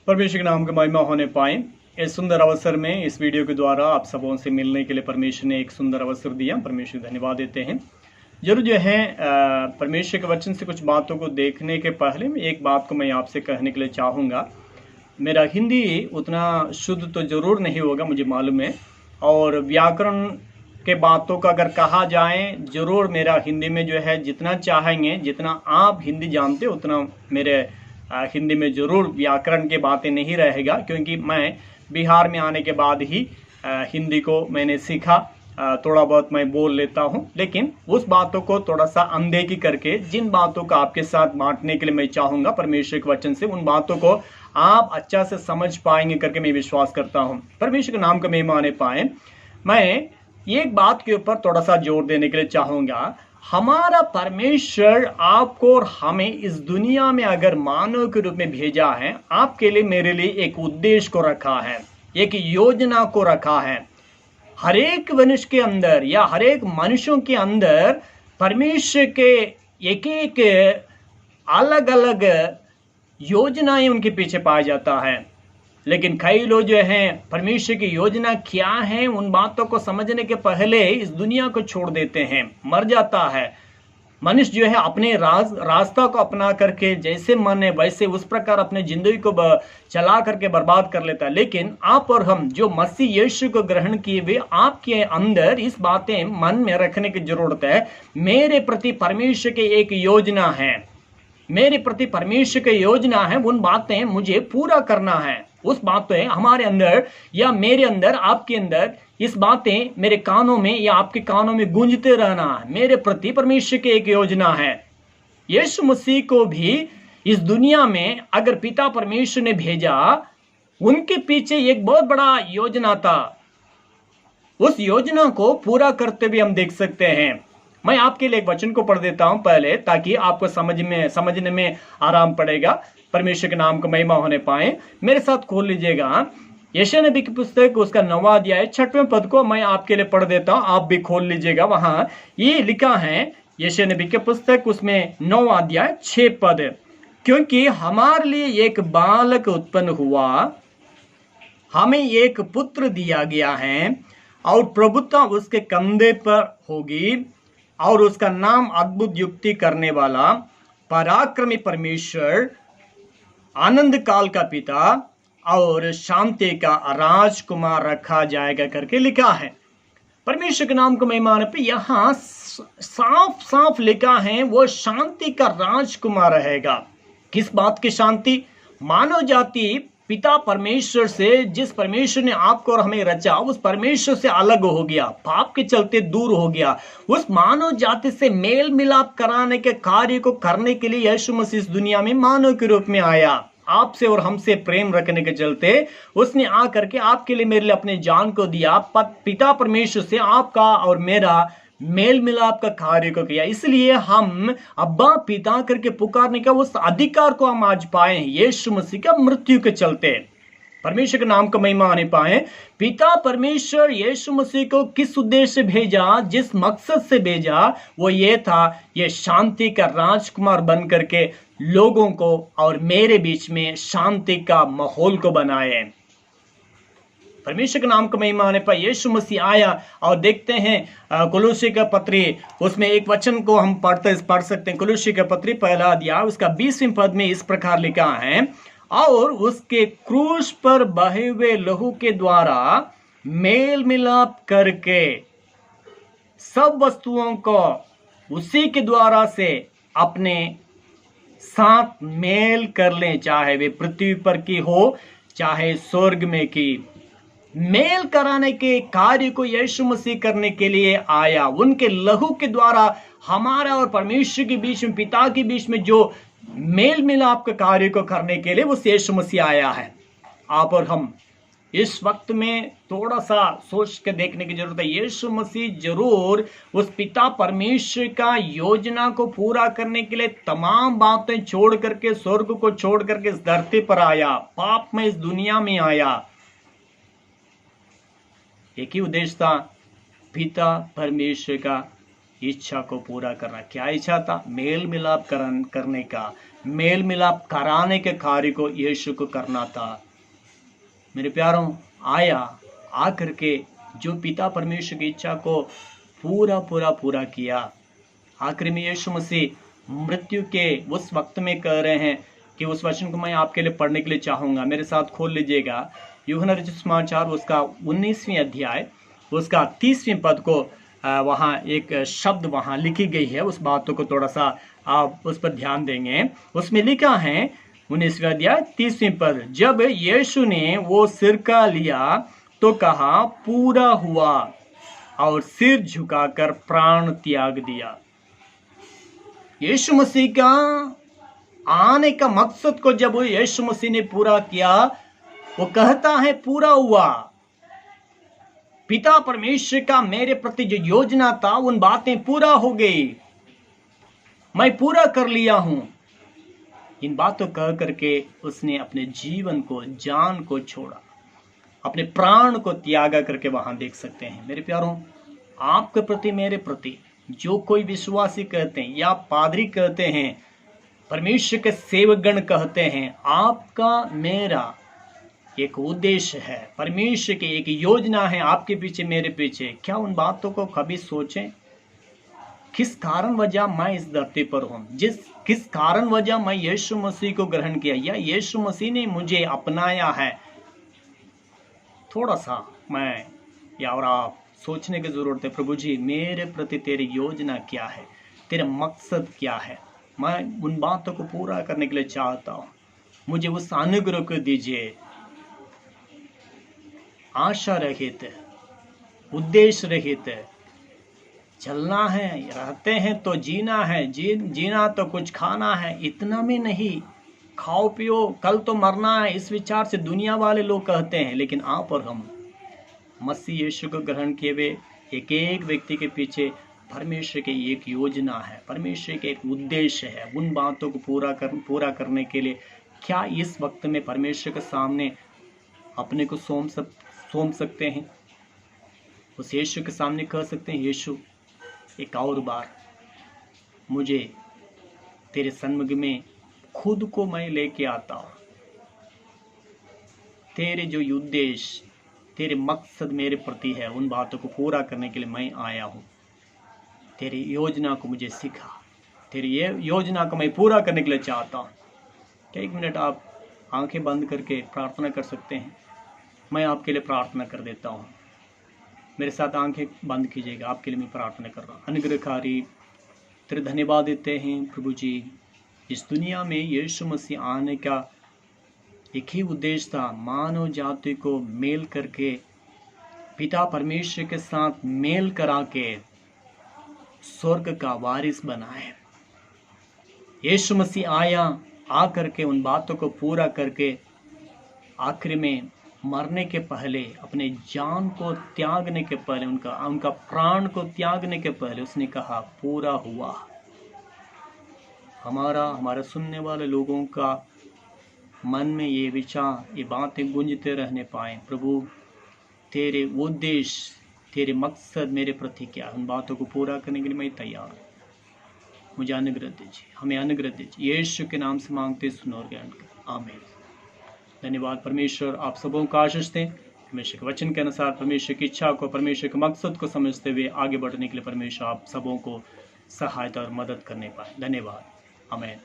परमेश्वर के नाम की महिमा होने पाए। इस सुंदर अवसर में इस वीडियो के द्वारा आप सबों से मिलने के लिए परमेश्वर ने एक सुंदर अवसर दिया। परमेश्वर धन्यवाद देते हैं। जरूर जो है परमेश्वर के वचन से कुछ बातों को देखने के पहले एक बात को मैं आपसे कहने के लिए चाहूँगा। मेरा हिंदी उतना शुद्ध तो जरूर नहीं होगा, मुझे मालूम है, और व्याकरण के बातों का अगर कहा जाए जरूर मेरा हिंदी में जो है जितना चाहेंगे, जितना आप हिंदी जानते उतना मेरे हिंदी में जरूर व्याकरण की बातें नहीं रहेगा, क्योंकि मैं बिहार में आने के बाद ही हिंदी को मैंने सीखा। थोड़ा बहुत मैं बोल लेता हूं, लेकिन उस बातों को थोड़ा सा अनदेखी करके जिन बातों को आपके साथ बांटने के लिए मैं चाहूँगा परमेश्वर के वचन से, उन बातों को आप अच्छा से समझ पाएंगे करके मैं विश्वास करता हूँ। परमेश्वर के नाम का महिमा आने पाए। मैं एक बात के ऊपर थोड़ा सा जोर देने के लिए चाहूँगा। हमारा परमेश्वर आपको और हमें इस दुनिया में अगर मानव के रूप में भेजा है, आपके लिए मेरे लिए एक उद्देश्य को रखा है, एक योजना को रखा है। हर एक मनुष्य के अंदर या हर एक मनुष्यों के अंदर परमेश्वर के एक एक अलग अलग योजनाएं उनके पीछे पाया जाता है। लेकिन कई लोग जो हैं परमेश्वर की योजना क्या है उन बातों को समझने के पहले इस दुनिया को छोड़ देते हैं, मर जाता है। मनुष्य जो है अपने रास्ता को अपना करके जैसे मन है वैसे उस प्रकार अपने जिंदगी को चला करके बर्बाद कर लेता है। लेकिन आप और हम जो मसीह यीशु को ग्रहण किए हुए, आपके अंदर इस बातें मन में रखने की जरूरत है। मेरे प्रति परमेश्वर की एक योजना है, मेरे प्रति परमेश्वर की योजना है, उन बातें मुझे पूरा करना है। उस बातें हमारे अंदर या मेरे अंदर, आपके अंदर, इस बातें मेरे कानों में या आपके कानों में गूंजते रहना है। मेरे प्रति परमेश्वर की एक योजना है। यीशु मसीह को भी इस दुनिया में अगर पिता परमेश्वर ने भेजा, उनके पीछे एक बहुत बड़ा योजना था। उस योजना को पूरा करते हुए हम देख सकते हैं। मैं आपके लिए एक वचन को पढ़ देता हूं पहले, ताकि आपको समझने में आराम पड़ेगा। परमेश्वर के नाम को महिमा होने पाए। मेरे साथ खोल लीजिएगा यशायाह नबी की पुस्तक, उसका 9वां अध्याय 6वें पद को मैं आपके लिए पढ़ देता हूं, आप भी खोल लीजिएगा। वहां ये लिखा है यशायाह नबी की पुस्तक, उसमें 9वां अध्याय 6 पद, क्योंकि हमारे लिए एक बालक उत्पन्न हुआ, हमें एक पुत्र दिया गया है, और प्रभुता उसके कंधे पर होगी, और उसका नाम अद्भुत युक्ति करने वाला, पराक्रमी परमेश्वर, आनंद काल का पिता और शांति का राजकुमार रखा जाएगा करके लिखा है। परमेश्वर के नाम को महिमा पे यहां साफ साफ लिखा है वो शांति का राजकुमार रहेगा। किस बात की शांति? मानव जाति पिता परमेश्वर से, जिस परमेश्वर ने आपको और हमें रचा, उस परमेश्वर से अलग हो गया, पाप के चलते दूर हो गया। उस मानव जाति से मेल मिलाप कराने के कार्य को करने के लिए यीशु मसीह इस दुनिया में मानव के रूप में आया। आपसे और हमसे प्रेम रखने के चलते उसने आकर के आपके लिए, मेरे लिए अपने जान को दिया। पिता परमेश्वर से आपका और मेरा मेल मिलाप का कार्य को किया। इसलिए हम अब्बा पिता करके पुकारने का उस अधिकार को हम आज पाए हैं यीशु मसीह का मृत्यु के चलते। परमेश्वर के नाम का महिमा आने पाए। पिता परमेश्वर यीशु मसीह को किस उद्देश्य से भेजा, जिस मकसद से भेजा, वो ये था, ये शांति का राजकुमार बन करके लोगों को और मेरे बीच में शांति का माहौल को बनाए। परमेश्वर के नाम का महिमा आने पर यीशु मसीह आया। और देखते हैं कुलुसी का पत्री, उसमें एक वचन को हम पढ़ सकते हैं। कुलुसी का पत्री 1 अध्याय उसका 20वें पद में इस प्रकार लिखा है, और उसके क्रूस पर बहे हुए लहू के द्वारा मेल मिलाप करके सब वस्तुओं को उसी के द्वारा से अपने साथ मेल कर लें, चाहे वे पृथ्वी पर की हो चाहे स्वर्ग में की। मेल कराने के कार्य को यीशु मसीह करने के लिए आया। उनके लहू के द्वारा हमारा और परमेश्वर के बीच में, पिता के बीच में जो मेल मिलाप के कार्य को करने के लिए उस यीशु मसीह आया है। आप और हम इस वक्त में थोड़ा सा सोच के देखने की जरूरत है। यीशु मसीह जरूर उस पिता परमेश्वर का योजना को पूरा करने के लिए तमाम बातें छोड़ करके, स्वर्ग को छोड़ करके इस धरती पर आया, पाप में इस दुनिया में आया। एक ही उद्देश्य था, पिता परमेश्वर का इच्छा को पूरा करना। क्या इच्छा था? मेल मिलाप करने का, मेल मिलाप कराने के कार्य को यीशु को करना था। मेरे प्यारों, आकर के जो पिता परमेश्वर की इच्छा को पूरा किया। आखिर में यीशु मसीह मृत्यु के उस वक्त में कह रहे हैं कि उस वचन को मैं आपके लिए पढ़ने के लिए चाहूंगा। मेरे साथ खोल लीजिएगा यूहन्ना रचित सुसमाचार उसका 19वें अध्याय उसका 30वें पद को वहाँ एक शब्द वहाँ लिखी गई है। उस बातों को थोड़ा सा आप उस पर ध्यान देंगे। उसमें लिखा है 19वें अध्याय 30वें पद, जब यीशु ने वो सिरका लिया तो कहा पूरा हुआ, और सिर झुकाकर प्राण त्याग दिया। यीशु मसीह का आने का मकसद को जब यीशु मसीह ने पूरा किया, वो कहता है पूरा हुआ। पिता परमेश्वर का मेरे प्रति जो योजना था उन बातें पूरा हो गई, मैं पूरा कर लिया हूं। इन बातों कह करके उसने अपने जीवन को, जान को छोड़ा, अपने प्राण को त्यागा करके वहां देख सकते हैं। मेरे प्यारों, आपके प्रति, मेरे प्रति जो कोई विश्वासी कहते हैं या पादरी कहते हैं, परमेश्वर के सेवकगण कहते हैं, आपका मेरा एक उद्देश्य है, परमेश्वर की एक योजना है आपके पीछे, मेरे पीछे। क्या उन बातों को कभी सोचें? किस कारण वजह मैं इस धरती पर हूं, किस कारण वजह मैं यीशु मसीह को ग्रहण किया या यीशु मसीह ने मुझे अपनाया है। थोड़ा सा मैं या और आप सोचने की जरूरत है। प्रभु जी, मेरे प्रति तेरी योजना क्या है, तेरा मकसद क्या है? मैं उन बातों को पूरा करने के लिए चाहता हूँ। मुझे उस अनुग्रह को दीजिए। आशा रहित, उद्देश्य रहित चलना है, रहते हैं तो जीना है, जीना तो कुछ खाना है, इतना में नहीं। खाओ पियो, कल तो मरना है, इस विचार से दुनिया वाले लोग कहते हैं। लेकिन आप और हम मसीह यीशु को ग्रहण किए हुए एक एक व्यक्ति के पीछे परमेश्वर की एक योजना है, परमेश्वर के एक उद्देश्य है। उन बातों को पूरा करने के लिए क्या इस वक्त में परमेश्वर के सामने अपने को सौंप सकते हैं? उस यीशु के सामने कह सकते हैं, यीशु एक और बार मुझे तेरे सन्मुख में खुद को मैं लेके आता हूँ। तेरे जो उद्देश्य, तेरे मकसद मेरे प्रति है, उन बातों को पूरा करने के लिए मैं आया हूँ। तेरी योजना को मुझे सिखा, तेरी ये योजना को मैं पूरा करने के लिए चाहता हूँ। क्या एक मिनट आप आंखें बंद करके प्रार्थना कर सकते हैं? मैं आपके लिए प्रार्थना कर देता हूँ। मेरे साथ आंखें बंद कीजिएगा, आपके लिए मैं प्रार्थना कर रहा हूँ। अनुग्रहकारी, तेरे धन्यवाद देते हैं प्रभु जी। इस दुनिया में यीशु मसीह आने का एक ही उद्देश्य था, मानव जाति को मेल करके, पिता परमेश्वर के साथ मेल करा के स्वर्ग का वारिस बनाए। यीशु मसीह आकर के उन बातों को पूरा करके आखिर में मरने के पहले, अपने जान को त्यागने के पहले, उनका प्राण को त्यागने के पहले उसने कहा पूरा हुआ। हमारा सुनने वाले लोगों का मन में ये विचार, ये बातें गूंजते रहने पाए। प्रभु, तेरे उद्देश्य, तेरे मकसद मेरे प्रति क्या, उन बातों को पूरा करने के लिए मैं तैयार हूँ। मुझे अनुग्रह दीजिए, हमें अनुग्रह दीजिए। यीशु के नाम से मांगते, सुनो और ज्ञान कर, आमीन। धन्यवाद। परमेश्वर आप सबों का आशीष दें। परमेश्वर के वचन के अनुसार परमेश्वर की इच्छा को, परमेश्वर के मकसद को समझते हुए आगे बढ़ने के लिए परमेश्वर आप सबों को सहायता और मदद करने पाए। धन्यवाद। आमीन।